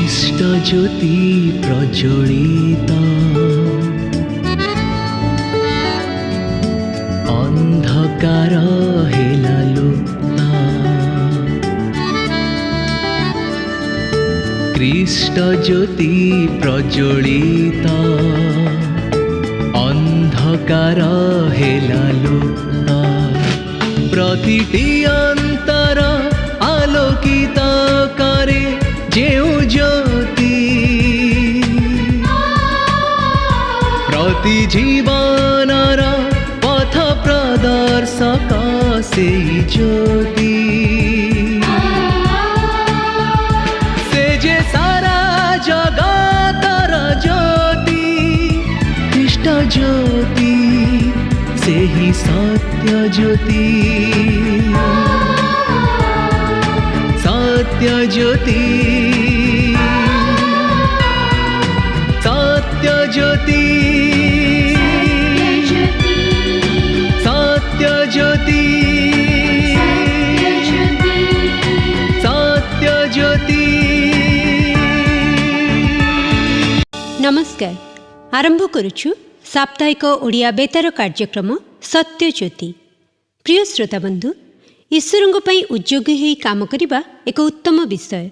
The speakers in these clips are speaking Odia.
ଖ୍ରୀଷ୍ଟ ଜ୍ୟୋତି ପ୍ରଜ୍ୱଳିତ ଅନ୍ଧକାର ହେଲା ଲୁପ୍ତ ଖ୍ରୀଷ୍ଟ ଜ୍ୟୋତି ପ୍ରଜ୍ୱଳିତ ଅନ୍ଧକାର ହେଲା ଲୁପ୍ତ ପ୍ରତିଟି ଅନ୍ତର ଆଲୋକିତ କରେ ଯେଉଁ ଜ୍ୟୋତି ପ୍ରତି ଜୀବନର ପଥ ପ୍ରଦର୍ଶକ ସେଇ ଜ୍ୟୋତି ସେ ଯେ ସାରା ଜଗତର ଜ୍ୟୋତି ଖ୍ରୀଷ୍ଟ ଜ୍ୟୋତି ସେହି ସତ୍ୟ ଜ୍ୟୋତି सत्य ज्योति सत्य ज्योति सत्य ज्योति सत्य ज्योति। नमस्कार, आरंभ करुछु साप्ताहिक ओडिया बेतार कार्यक्रम सत्य ज्योति। प्रिय श्रोता बंधु, ईश्वरों उद्योगी हो काम करने एक उत्तम विषय,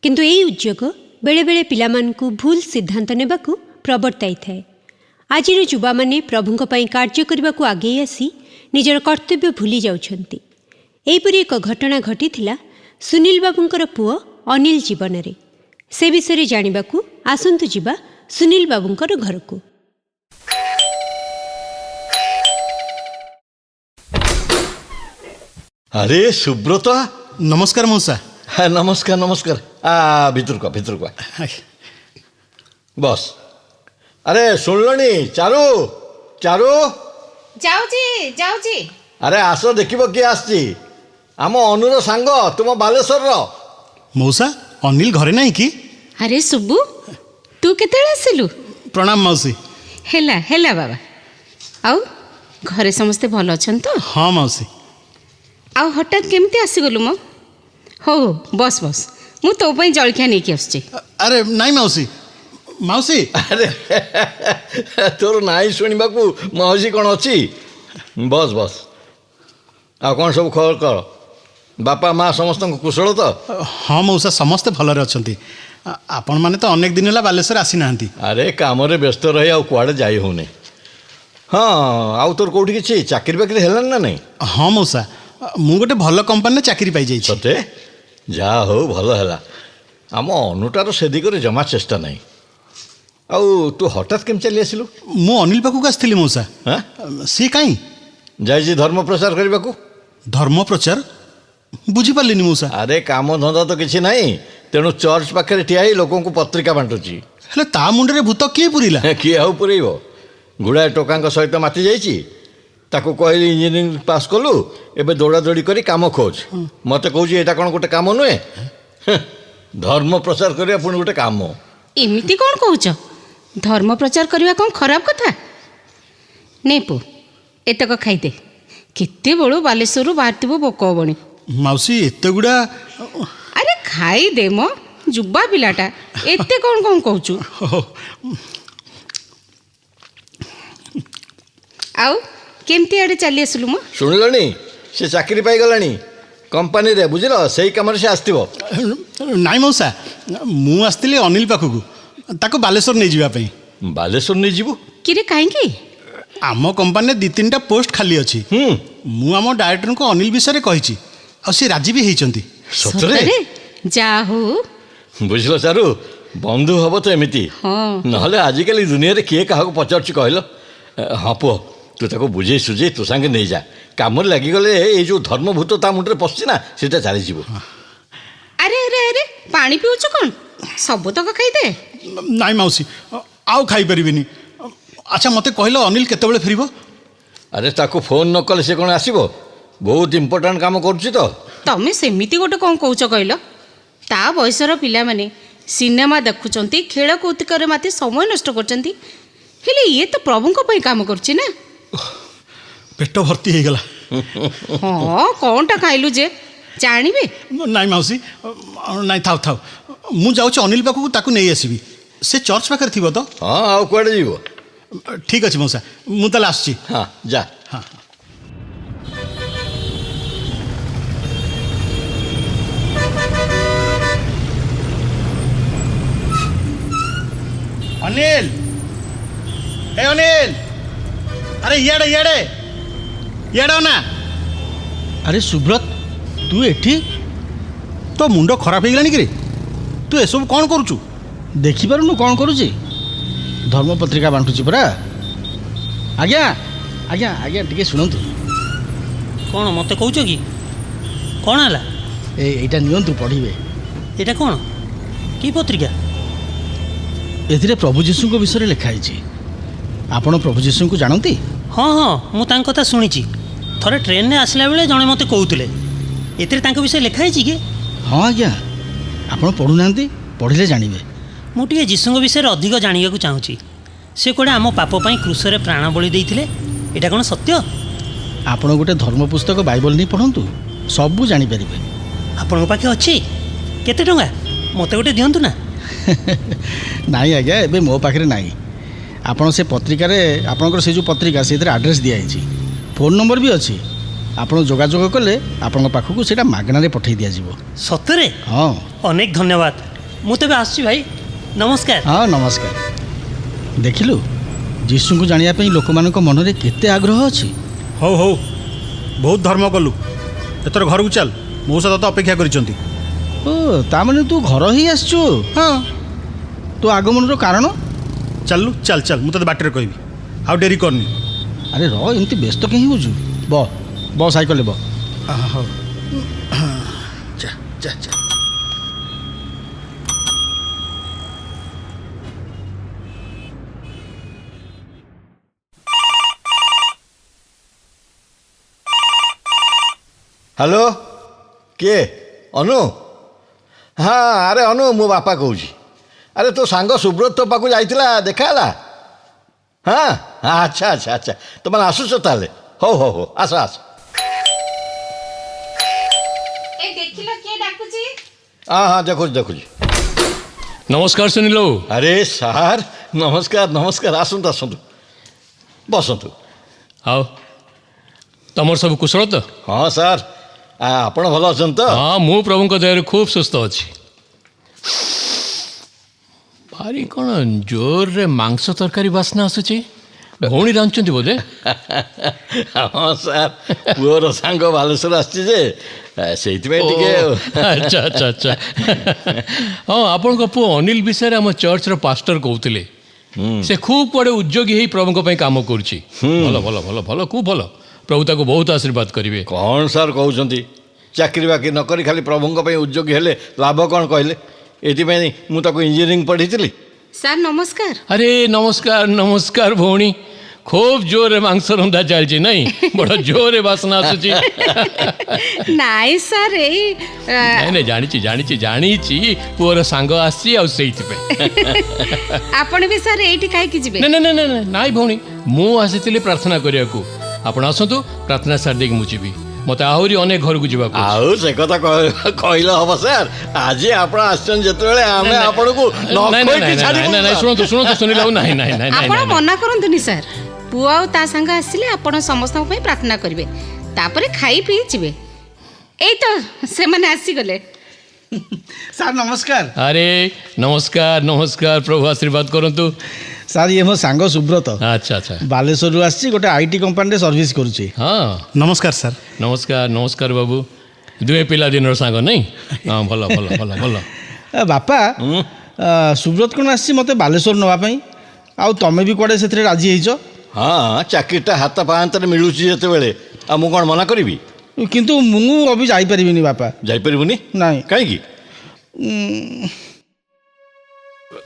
किंतु यही उद्योग बेले बेले पिलामानकु भूल सिद्धांत नेबा को प्रवर्ताई थाए। आज युवा माने प्रभुंक पई कार्य करने को आगे आसी निजर कर्तव्य भूली जाउछंती। एहिपरि एक घटना घटीथिला सुनील बाबूंकर पुओ अनिल जीवन रे। से विषय जानिबाकु आसंतु जिबा सुनील बाबूंकर घरकु। अरे सुब्रता, नमस्कार मौसा। नमस्कार नमस्कार। भितर को बस। अरे सुनलनी चारू चारू जाऊची अरे आस देखिब किए आसी आम अनुर सांग तुम बालेश्वर मौसा अनिल घरे नहीं कि? अरे सुब्बू तू केतेବେଳେ ଆସିଲୁ? प्रणाम मौसी। ହେଲା ହେଲା बाबा। आउ घरे समस्ते भल अछन तो? हाँ मौसी। आउ हठात केमती आसीगलु मो? हो बस बस मु तो पई जलखिया नहीं कि आछी। अरे नहीं मौसी मौसी। अरे तोर नाई शुणा को मौसी कौन अच्छी? बस बस। आ कौन सब खबर कर? बापा माँ समस्त कुशल तो? हाँ मौसा समस्ते भलरे अछंती। आपण माने तो अनेक दिन होला बालेश्वर आसी नाहंती। अरे काम रे व्यस्त रही आ कुआडे जाई होने। हाँ आउ तोर कोठी किछि चाकरी बाकरी हेलन ना नहीं? हाँ मौसा मु गोटे भल कंपनी चाकरी पाई जाई छी। सते जा हो भल हैला। आम अनुटार से दिगरे जमा चेष्टा नहीं। आउ तू हठात केम चली आसिलु? मु अनिल पाखु आसथिली मौसा। हाँ सी काई जाई धर्म प्रचार करने को? धर्म प्रचार बुझी पालिनी मौसा। अरे काम धंदा तो किसी नहीं, तेणु चर्च पाखे ठिया ही लोक को पत्रिका बांटुची। हेले ता मुंडरे भूत किए पुरिला? किए आउ पुरेब? गुड़ाए टोका सहित माति जाइछि। ताको कहली इंजीनियरिंग पास कलु एबे दौड़ा दौड़ी करी काम खोज। मते कहूँ एटा कौन गोटे काम नुहे? धर्म प्रचार करिया पुणी गोटे काम। एमिति कोन कहूछ? धर्म प्रचार करवा कौन खराब कथा? ने पु एतक खाइदे। केते बड़ो बालेश्वर बाहरथिबो भोक हबणी। मौसी एते गुडा। अरे खाई दे मो जुबा पिलाटा एते कौन कौन कहूछु? आउ केमती आड़े चली आसलु मो? शुणिलनी से चाकरी पाई गलानी कंपनी रे, बुझल सेही काम से आसथिबो। नाई मौसा मु आसथिली अनिल पाखु ताको बालेश्वर नहीं जीवा पई। बालेश्वर नहीं जीवु? किरे काहेकि? आम कंपनी 2-3टा पोस्ट खाली अछि। मु आम डायरेक्टर को अनिल विषय कही आ से राजी भी होइचंती। सतरे जा हो बुझल चारू, बंधु हम तो एमती। हाँ नहले आजिकल दुनिया रे किए क्या पचार कहल? हाँ पुओ तू ताको बुझे सुझे तो सांगे नहीं जा। काम लगिगले ये जो धर्मभूत ता मुंडे पशि ना सेटा चली जीवो। अरे अरे अरे पानी पिउछ कोन? सब तक खाइदे। नाई मौसी आउ खाई परिबिनी। अच्छा मते कहलो अनिल केतेबेले फेरिबो? अरे ताको फोन न कले से कोन आसीबो? बहुत इंपोर्टेंट काम करूची तो। तमे सेमिति गोटे कोन कहूछ कहलो? ता बयसर पिला माने सिनेमा देखुचंती, खेल कौतुक माते समय नष्ट करचंती। हेले ये तो प्रभु को पई काम करची ना। पेट भर्ती हो गला। हाँ कौनटा खाइलु जे जानिबे? नाई मौसी नाई थाउ थाउ ମୁଁ ଯାଉଛି ଅନିଲ ପାଖକୁ ତାକୁ ନେଇ ଆସିବି। ସେ ଚର୍ଚ୍ଚ ପାଖରେ ଥିବ ତ? ହଁ, ଆଉ କୁଆଡ଼େ ଯିବ? ଠିକ୍ ଅଛି ମଉସା, ମୁଁ ତାହେଲେ ଆସୁଛି। ହଁ, ଯା। ହଁ। ଅନିଲ, ଏ ଅନିଲ, ଆରେ ଇଆଡ଼େ ଇଆଡ଼େ ଇଆଡ଼େ ନା। ଆରେ ସୁବ୍ରତ, ତୁ ଏଠି? ତୋ ମୁଣ୍ଡ ଖରାପ ହେଇଗଲାଣି କିରେ? ତୁ ଏସବୁ କ'ଣ କରୁଛୁ? ଦେଖିପାରୁନୁ କ'ଣ କରୁଛି? ଧର୍ମପତ୍ରିକା ବାଣ୍ଟୁଛି ପରା। ଆଜ୍ଞା ଆଜ୍ଞା ଆଜ୍ଞା ଟିକେ ଶୁଣନ୍ତୁ। କ'ଣ ମୋତେ କହୁଛ କି? କ'ଣ ହେଲା? ଏଇଟା ନିଅନ୍ତୁ, ପଢ଼ିବେ। ଏଇଟା କ'ଣ? କି ପତ୍ରିକା? ଏଥିରେ ପ୍ରଭୁ ଯୀଶୁଙ୍କ ବିଷୟରେ ଲେଖା ହେଇଛି। ଆପଣ ପ୍ରଭୁ ଯୀଶୁଙ୍କୁ ଜାଣନ୍ତି? ହଁ ହଁ, ମୁଁ ତାଙ୍କ କଥା ଶୁଣିଛି। ଥରେ ଟ୍ରେନ୍ରେ ଆସିଲା ବେଳେ ଜଣେ ମୋତେ କହୁଥିଲେ। ଏଥିରେ ତାଙ୍କ ବିଷୟରେ ଲେଖା ହେଇଛି କି? ହଁ ଆଜ୍ଞା, ଆପଣ ପଢ଼ୁନାହାନ୍ତି? ପଢ଼ିଲେ ଜାଣିବେ। ମୁଁ ଟିକେ ଯୀଶୁଙ୍କ ବିଷୟରେ ଅଧିକ ଜାଣିବାକୁ ଚାହୁଁଛି। ସେ କୁଆଡ଼େ ଆମ ପାପ ପାଇଁ କ୍ରୁଶରେ ପ୍ରାଣ ବଳି ଦେଇଥିଲେ। ଏଇଟା କ'ଣ ସତ୍ୟ? ଆପଣ ଗୋଟେ ଧର୍ମ ପୁସ୍ତକ ବାଇବଲ ନେଇ ପଢ଼ନ୍ତୁ, ସବୁ ଜାଣିପାରିବେ। ଆପଣଙ୍କ ପାଖେ ଅଛି? କେତେ ଟଙ୍କା? ମୋତେ ଗୋଟେ ଦିଅନ୍ତୁ ନା। ନାଇଁ ଆଜ୍ଞା, ଏବେ ମୋ ପାଖରେ ନାହିଁ। ଆପଣ ସେ ପତ୍ରିକାରେ, ଆପଣଙ୍କର ସେ ଯେଉଁ ପତ୍ରିକା, ସେଥିରେ ଆଡ୍ରେସ୍ ଦିଆହେଇଛି, ଫୋନ୍ ନମ୍ବର ବି ଅଛି। ଆପଣ ଯୋଗାଯୋଗ କଲେ ଆପଣଙ୍କ ପାଖକୁ ସେଇଟା ମାଗଣାରେ ପଠାଇ ଦିଆଯିବ। ସତରେ? ହଁ। ଅନେକ ଧନ୍ୟବାଦ। ମୁଁ ତେବେ ଆସୁଛି ଭାଇ, ନମସ୍କାର। ହଁ ନମସ୍କାର। ଦେଖିଲୁ, ଯୀଶୁଙ୍କୁ ଜାଣିବା ପାଇଁ ଲୋକମାନଙ୍କ ମନରେ କେତେ ଆଗ୍ରହ ଅଛି। ହଉ ହଉ, ବହୁତ ଧର୍ମ କଲୁ। ଏଥର ଘରକୁ ଚାଲ, ମଉସା ତତେ ଅପେକ୍ଷା କରିଛନ୍ତି। ଓ, ତାମାନେ ତୁ ଘର ହିଁ ଆସିଛୁ? ହଁ। ତୋ ଆଗମନର କାରଣ? ଚାଲୁ, ଚାଲ ଚାଲ, ମୁଁ ତତେ ବାଟରେ କହିବି। ଆଉ ଡେରି କରନି। ଆରେ ରହ, ଏମିତି ବ୍ୟସ୍ତ କାହିଁ ହେଉଛୁ? ବ ସାଇକେଲରେ ବ। ହଉ, ଯା ଯା ଯା। ହ୍ୟାଲୋ, କିଏ? ଅନୁ? ହଁ, ଆରେ ଅନୁ, ମୋ ବାପା କହୁଛି। ଆରେ ତୋ ସାଙ୍ଗ ସୁବ୍ରତ ତୋ ପାଖକୁ ଯାଇଥିଲା, ଦେଖା ହେଲା? ହଁ, ଆଚ୍ଛା ଆଚ୍ଛା ଆଚ୍ଛା, ତୁମମାନେ ଆସୁଛ ତାହେଲେ? ହଉ ହଉ ହଉ, ଆସ ଆସ। ଦେଖିଲ କିଏ ଡାକୁଛି? ହଁ ହଁ, ଦେଖୁଛି ଦେଖୁଛି। ନମସ୍କାର ସୁନିଲ ବାବୁ। ଆରେ ସାର୍, ନମସ୍କାର ନମସ୍କାର, ଆସନ୍ତୁ ଆସନ୍ତୁ, ବସନ୍ତୁ। ଆଉ ତମର ସବୁ କୁଶଳ ତ? ହଁ ସାର୍, ଆପଣ ଭଲ ଅଛନ୍ତି ତ? ହଁ, ମୁଁ ପ୍ରଭୁଙ୍କ ଦୟାରୁ ଖୁବ୍ ସୁସ୍ଥ ଅଛି। ଭାରି କ'ଣ ଜୋରରେ ମାଂସ ତରକାରୀ ବାସ୍ନା ଆସୁଛି। ଭଉଣୀ ରାନ୍ଧୁଛନ୍ତି ବୋଧେ? ହଁ ସାର୍, ପୁଅର ସାଙ୍ଗ ବାଲେଶ୍ୱର ଆସିଛି ଯେ, ସେଇଥିପାଇଁ ଟିକେ। ଆଚ୍ଛା ଆଚ୍ଛା ଆଚ୍ଛା। ହଁ, ଆପଣଙ୍କ ପୁଅ ଅନିଲ ବିଷୟରେ ଆମ ଚର୍ଚ୍ଚର ପାଷ୍ଟର କହୁଥିଲେ। ସେ ଖୁବ୍ କୁଆଡ଼େ ଉଦ୍ୟୋଗୀ ହେଇ ପ୍ରଭୁଙ୍କ ପାଇଁ କାମ କରୁଛି। ଭଲ ଭଲ ଭଲ ଭଲ, ଖୁବ୍ ଭଲ। ପ୍ରଭୁ ତାକୁ ବହୁତ ଆଶୀର୍ବାଦ କରିବେ। କ'ଣ ସାର୍ କହୁଛନ୍ତି? ଚାକିରି ବାକିରି ନ କରି ଖାଲି ପ୍ରଭୁଙ୍କ ପାଇଁ ଉଦ୍ୟୋଗୀ ହେଲେ ଲାଭ କ'ଣ କହିଲେ? ଏଥିପାଇଁ ମୁଁ ତାକୁ ଇଞ୍ଜିନିୟରିଂ ପଢ଼େଇଥିଲି। ସାର୍ ନମସ୍କାର। ଆରେ ନମସ୍କାର ନମସ୍କାର ଭଉଣୀ। ଖୁବ୍ ଜୋରରେ ମାଂସ ରନ୍ଧା ଚାଲିଛି ନାଇଁ? ବଡ଼ ଜୋରରେ ବାସ୍ନା ଆସୁଛି। ନାଇଁ ସାର୍, ଏଇ ନାଇଁ ନାଇଁ, ଜାଣିଛି ଜାଣିଛି ଜାଣିଛି, ପୁଅର ସାଙ୍ଗ ଆସିଛି ଆଉ ସେଇଥିପାଇଁ। ଆପଣ ବି ସାର୍ ଏଇଠି ଖାଇକି ଯିବେ? ନାଇଁ ନାଇଁ ନାଇଁ ନାଇଁ ନାଇଁ ଭଉଣୀ, ମୁଁ ଆସିଥିଲି ପ୍ରାର୍ଥନା କରିବାକୁ। ଆପଣ ଆସନ୍ତୁ, ପ୍ରାର୍ଥନା ସାରି ଦେଇକି ମୁଁ ଯିବି। ମୋତେ ଆହୁରି ଅନେକ ଘରକୁ ଯିବାକୁ ଅଛି। ଆଉ ସେ କଥା କହିଲେ ହବ ସାର୍? ଆଜି ଆପଣ ଆସିଛନ୍ତି ଯେତେବେଳେ ଆମେ ଆପଣଙ୍କୁ ଶୁଣନ୍ତୁ ଶୁଣନ୍ତୁ ସୁନିଲ ବାବୁ, ନାଇଁ ନାଇଁ ନାଇଁ ଆପଣ ମନା କରନ୍ତୁନି ସାର୍। ପୁଅ ଆଉ ତା ସାଙ୍ଗ ଆସିଲେ ଆପଣ ସମସ୍ତଙ୍କ ପାଇଁ ପ୍ରାର୍ଥନା କରିବେ, ତାପରେ ଖାଇ ପିଇ ଯିବେ। ଏଇ ତ ସେମାନେ ଆସିଗଲେ। ସାର୍ ନମସ୍କାର। ଆରେ ନମସ୍କାର ନମସ୍କାର, ପ୍ରଭୁ ଆଶୀର୍ବାଦ କରନ୍ତୁ। ସାର୍, ଇଏ ମୋ ସାଙ୍ଗ ସୁବ୍ରତ। ଆଚ୍ଛା ଆଚ୍ଛା, ବାଲେଶ୍ୱରରୁ ଆସିଛି, ଗୋଟେ IT କମ୍ପାନୀରେ ସର୍ଭିସ୍ କରୁଛି। ହଁ ନମସ୍କାର ସାର୍। ନମସ୍କାର ନମସ୍କାର ବାବୁ, ଦୁହେଁ ପିଲାଦିନର ସାଙ୍ଗ ନାଇଁ? ହଁ, ଭଲ ଭଲ ଭଲ ଭଲ। ବାପା, ସୁବ୍ରତ କ'ଣ ଆସିଛି ମୋତେ ବାଲେଶ୍ୱର ନେବା ପାଇଁ? ଆଉ ତମେ ବି କୁଆଡ଼େ ସେଥିରେ ରାଜି ହେଇଛ? ହଁ, ଚାକିରିଟା ହାତ ପାହାନ୍ତରେ ମିଳୁଛି ଯେତେବେଳେ, ଆଉ ମୁଁ କ'ଣ ମନା କରିବି? କିନ୍ତୁ ମୁଁ ଅବି ଯାଇପାରିବିନି ବାପା। ଯାଇପାରିବୁନି? ନାଇଁ। କାହିଁକି?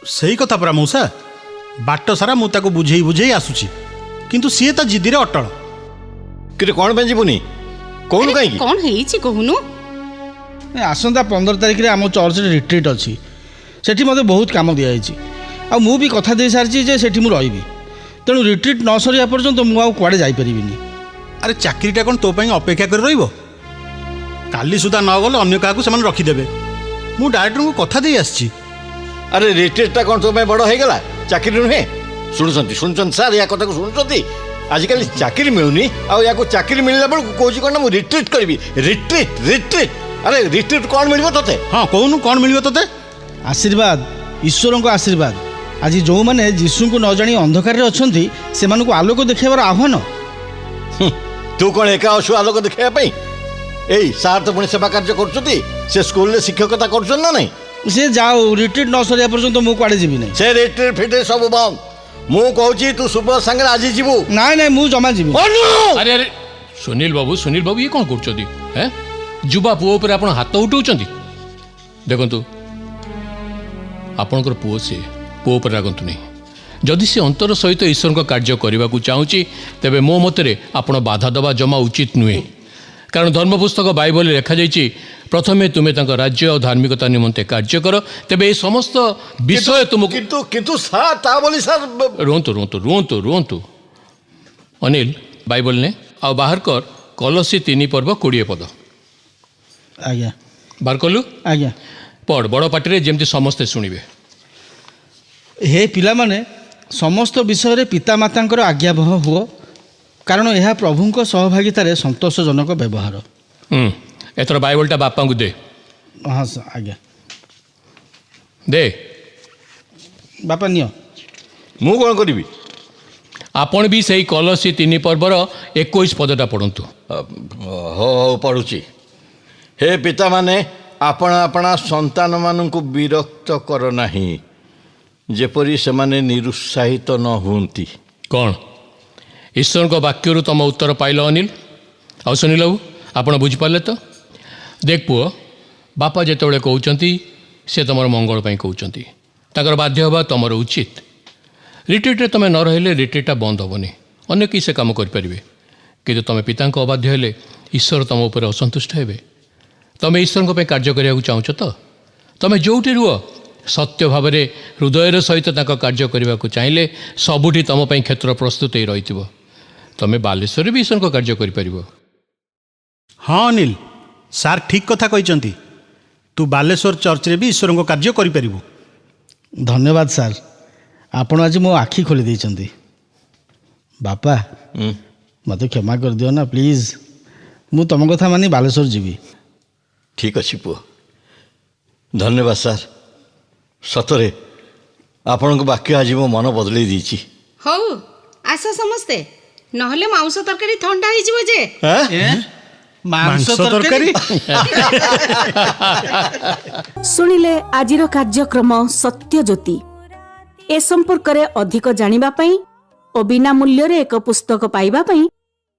ସେଇ କଥା ପରା ମଉସା, ବାଟ ସାରା ମୁଁ ତାକୁ ବୁଝେଇ ଆସୁଛି, କିନ୍ତୁ ସିଏ ତା ଜିଦିରେ ଅଟଳ। କିନ୍ତୁ କ'ଣ ପାଇଁ ଯିବୁନି କହୁନୁ? କାହିଁକି? କ'ଣ ହେଇଛି କହୁନୁ? ଆସନ୍ତା 15 ତାରିଖରେ ଆମ ଚର୍ଚ୍ଚରେ ରିଟ୍ରିଟ୍ ଅଛି। ସେଠି ମୋତେ ବହୁତ କାମ ଦିଆଯାଇଛି, ଆଉ ମୁଁ ବି କଥା ଦେଇସାରିଛି ଯେ ସେଠି ମୁଁ ରହିବି। ତେଣୁ ରିଟ୍ରିଟ୍ ନ ସରିବା ପର୍ଯ୍ୟନ୍ତ ମୁଁ ଆଉ କୁଆଡ଼େ ଯାଇପାରିବିନି। ଆରେ ଚାକିରିଟା କ'ଣ ତୋ ପାଇଁ ଅପେକ୍ଷା କରି ରହିବ? କାଲି ସୁଦ୍ଧା ନ ଗଲେ ଅନ୍ୟ କାହାକୁ ସେମାନେ ରଖିଦେବେ। ମୁଁ ଡାଇରେକ୍ଟରଙ୍କୁ କଥା ଦେଇ ଆସିଛି। ଆରେ ରିଟ୍ରିଟ୍ଟା କ'ଣ ତୋ ପାଇଁ ବଡ଼ ହେଇଗଲା? ଚାକିରି ନୁହେଁ? ଶୁଣୁଛନ୍ତି ଶୁଣୁଛନ୍ତି ସାର୍, ୟା କଥାକୁ ଶୁଣୁଛନ୍ତି? ଆଜିକାଲି ଚାକିରି ମିଳୁନି, ଆଉ ୟାକୁ ଚାକିରି ମିଳିଲା ବେଳକୁ କହୁଛି କ'ଣ ନା ମୁଁ ରିଟ୍ରିଟ୍ କରିବି। ରିଟ୍ରିଟ୍ ରିଟ୍ରିଟ୍ ଆରେ ରିଟ୍ରିଟ୍ କ'ଣ ମିଳିବ ତୋତେ? ହଁ କହୁନୁ କ'ଣ ମିଳିବ ତୋତେ? ଆଶୀର୍ବାଦ, ଈଶ୍ୱରଙ୍କ ଆଶୀର୍ବାଦ। ଆଜି ଯେଉଁମାନେ ଯୀଶୁଙ୍କୁ ନ ଜାଣି ଅନ୍ଧକାରରେ ଅଛନ୍ତି ସେମାନଙ୍କୁ ଆଲୋକ ଦେଖାଇବାର ଆହ୍ୱାନ। ତୁ କ'ଣ ଏକା ଅଛୁ ଆଲୋକ ଦେଖାଇବା ପାଇଁ? ଏଇ ସାର୍ ତ ପୁଣି ସେବା କାର୍ଯ୍ୟ କରୁଛନ୍ତି, ସେ ସ୍କୁଲରେ ଶିକ୍ଷକତା କରୁଛନ୍ତି ନା ନାହିଁ? ସେ ଯାଉ, ରିଟ୍ରିଟ୍ ନ ସରିବା ପର୍ଯ୍ୟନ୍ତ ମୁଁ କୁଆଡ଼େ ଯିବି ନାହିଁ। ସେ ରିଟ୍ରିଟ୍ ଫିଟ୍ରିଟ୍ ସବୁ ବନ୍ଦ। ମୁଁ କହୁଛି ତୁ ସୁବ୍ରତ ସାଙ୍ଗରେ ଆଜି ଯିବୁ। ନାଇଁ ନାଇଁ, ମୁଁ ଜମା ଯିବି। ଆରେ ଆରେ ସୁନୀଲ ବାବୁ ଇଏ କ'ଣ କରୁଛନ୍ତି? ହେଁ, ଯୁବା ପୁଅ ଉପରେ ଆପଣ ହାତ ଉଠାଉଛନ୍ତି? ଦେଖନ୍ତୁ, ଆପଣଙ୍କର ପୁଅ ପୁଅ ଉପରେ ରାଗନ୍ତୁନି। ଯଦି ସେ ଅନ୍ତର ସହିତ ଈଶ୍ୱରଙ୍କ କାର୍ଯ୍ୟ କରିବାକୁ ଚାହୁଁଛି, ତେବେ ମୋ ମତରେ ଆପଣ ବାଧା ଦେବା ଜମା ଉଚିତ ନୁହେଁ। କାରଣ ଧର୍ମପୁସ୍ତକ ବାଇବଲରେ ଲେଖାଯାଇଛି, ପ୍ରଥମେ ତୁମେ ତାଙ୍କ ରାଜ୍ୟ ଓ ଧାର୍ମିକତା ନିମନ୍ତେ କାର୍ଯ୍ୟ କର, ତେବେ ଏ ସମସ୍ତ ବିଷୟ ତୁମକୁ। କିନ୍ତୁ ସାର୍ ତା ବୋଲି ସାର୍ ରୁହନ୍ତୁ ଅନିଲ, ବାଇବଲ ନେ ଆଉ ବାହାର କର କଲସି 3:20 ପଦ। ଆଜ୍ଞା। ବାହାର କଲୁ? ଆଜ୍ଞା। ପଢ଼ ବଡ଼ ପାଟିରେ, ଯେମିତି ସମସ୍ତେ ଶୁଣିବେ। ହେ ପିଲାମାନେ, ସମସ୍ତ ବିଷୟରେ ପିତାମାତାଙ୍କର ଆଜ୍ଞାବହ ହୁଅ, କାରଣ ଏହା ପ୍ରଭୁଙ୍କ ସହଭାଗିତାରେ ସନ୍ତୋଷଜନକ ବ୍ୟବହାର। ଏଥର ବାଇବଲଟା ବାପାଙ୍କୁ ଦେ। ହଁ ଆଜ୍ଞା। ଦେ ବାପା ନିଅ। ମୁଁ କ'ଣ କରିବି? ଆପଣ ବି ସେଇ କଲସି 3:21 ପଦଟା ପଢ଼ନ୍ତୁ। ହଉ ପଢ଼ୁଛି। ହେ ପିତାମାନେ, ଆପଣା ଆପଣା ସନ୍ତାନମାନଙ୍କୁ ବିରକ୍ତ କର ନାହିଁ, ଯେପରି ସେମାନେ ନିରୁତ୍ସାହିତ ନ ହୁଅନ୍ତି। କ'ଣ ଈଶ୍ୱରଙ୍କ ବାକ୍ୟରୁ ତୁମ ଉତ୍ତର ପାଇଲ ଅନିଲ? ଆଉ ସୁନିଲ ବାବୁ, ଆପଣ ବୁଝିପାରିଲେ ତ? ଦେଖ ପୁଅ, ବାପା ଯେତେବେଳେ କହୁଛନ୍ତି ସେ ତୁମର ମଙ୍ଗଳ ପାଇଁ କହୁଛନ୍ତି। ତାଙ୍କର ବାଧ୍ୟ ହେବା ତୁମର ଉଚିତ। ରିଟ୍ରିଟ୍ରେ ତୁମେ ନ ରହିଲେ ରିଟ୍ରିଟ୍ଟା ବନ୍ଦ ହେବନି, ଅନ୍ୟ କି ସେ କାମ କରିପାରିବେ। କିନ୍ତୁ ତୁମେ ପିତାଙ୍କ ଅବାଧ୍ୟ ହେଲେ ଈଶ୍ୱର ତୁମ ଉପରେ ଅସନ୍ତୁଷ୍ଟ ହେବେ। ତୁମେ ଈଶ୍ୱରଙ୍କ ପାଇଁ କାର୍ଯ୍ୟ କରିବାକୁ ଚାହୁଁଛ ତ? ତୁମେ ଯେଉଁଠି ରୁହ, ସତ୍ୟ ଭାବରେ ହୃଦୟର ସହିତ ତାଙ୍କ କାର୍ଯ୍ୟ କରିବାକୁ ଚାହିଁଲେ ସବୁଠି ତୁମ ପାଇଁ କ୍ଷେତ୍ର ପ୍ରସ୍ତୁତ ହୋଇ ରହିଥିବ। ତୁମେ ବାଲେଶ୍ୱରରେ ବି ଈଶ୍ୱରଙ୍କ କାର୍ଯ୍ୟ କରିପାରିବ। ହଁ ଅନିଲ, ସାର୍ ଠିକ୍ କଥା କହିଛନ୍ତି। ତୁ ବାଲେଶ୍ୱର ଚର୍ଚ୍ଚରେ ବି ଈଶ୍ୱରଙ୍କ କାର୍ଯ୍ୟ କରିପାରିବୁ। ଧନ୍ୟବାଦ ସାର୍, ଆପଣ ଆଜି ମୋ ଆଖି ଖୋଲି ଦେଇଛନ୍ତି। ବାପା, ମୋତେ କ୍ଷମା କରିଦିଅ ନା ପ୍ଲିଜ୍। ମୁଁ ତୁମ କଥା ମାନି ବାଲେଶ୍ୱର ଯିବି। ଠିକ୍ ଅଛି ପୁଅ, ଧନ୍ୟବାଦ ସାର୍। ସତରେ ଆପଣଙ୍କ ବାକ୍ୟ ଆଜି ମୋ ମନ ବଦଳେଇ ଦେଇଛି। ହଉ ଆସ ସମସ୍ତେ, ନହେଲେ ମାଉଁସ ତରକାରୀ ଥଣ୍ଡା ହେଇଯିବ ଯେ। ମାଂସ ତରକାରୀ? ଶୁଣିଲେ ଆଜିର କାର୍ଯ୍ୟକ୍ରମ ସତ୍ୟଜ୍ୟୋତି। ଏ ସମ୍ପର୍କରେ ଅଧିକ ଜାଣିବା ପାଇଁ ଓ ବିନା ମୂଲ୍ୟରେ ଏକ ପୁସ୍ତକ ପାଇବା ପାଇଁ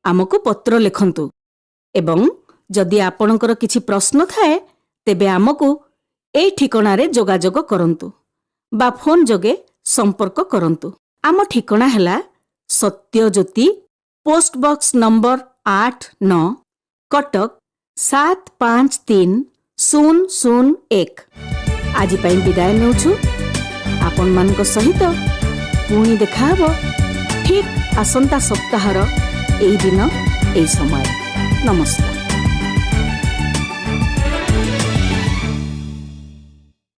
ଆମକୁ ପତ୍ର ଲେଖନ୍ତୁ। ଏବଂ ଯଦି ଆପଣଙ୍କର କିଛି ପ୍ରଶ୍ନ ଥାଏ, ତେବେ ଆମକୁ এই ଠିକଣାରେ ଯୋଗାଯୋଗ କରନ୍ତୁ ବା ଫୋନ୍ ଯୋଗେ ସମ୍ପର୍କ କରନ୍ତୁ। ଆମ ଠିକଣା ହେଲା ସତ୍ୟଜ୍ୟୋତି, ପୋଷ୍ଟ ବକ୍ସ ନମ୍ବର 89, କଟକ 753001। ଆଜି ପାଇଁ ବିଦାୟ ନେଉଛୁ। ଆପଣମାନଙ୍କ ସହିତ ପୁଣି ଦେଖାହେବ ଠିକ୍ ଆସନ୍ତା ସପ୍ତାହର ଏଇ ଦିନ, ଏଇ ସମୟ। ନମସ୍କାର।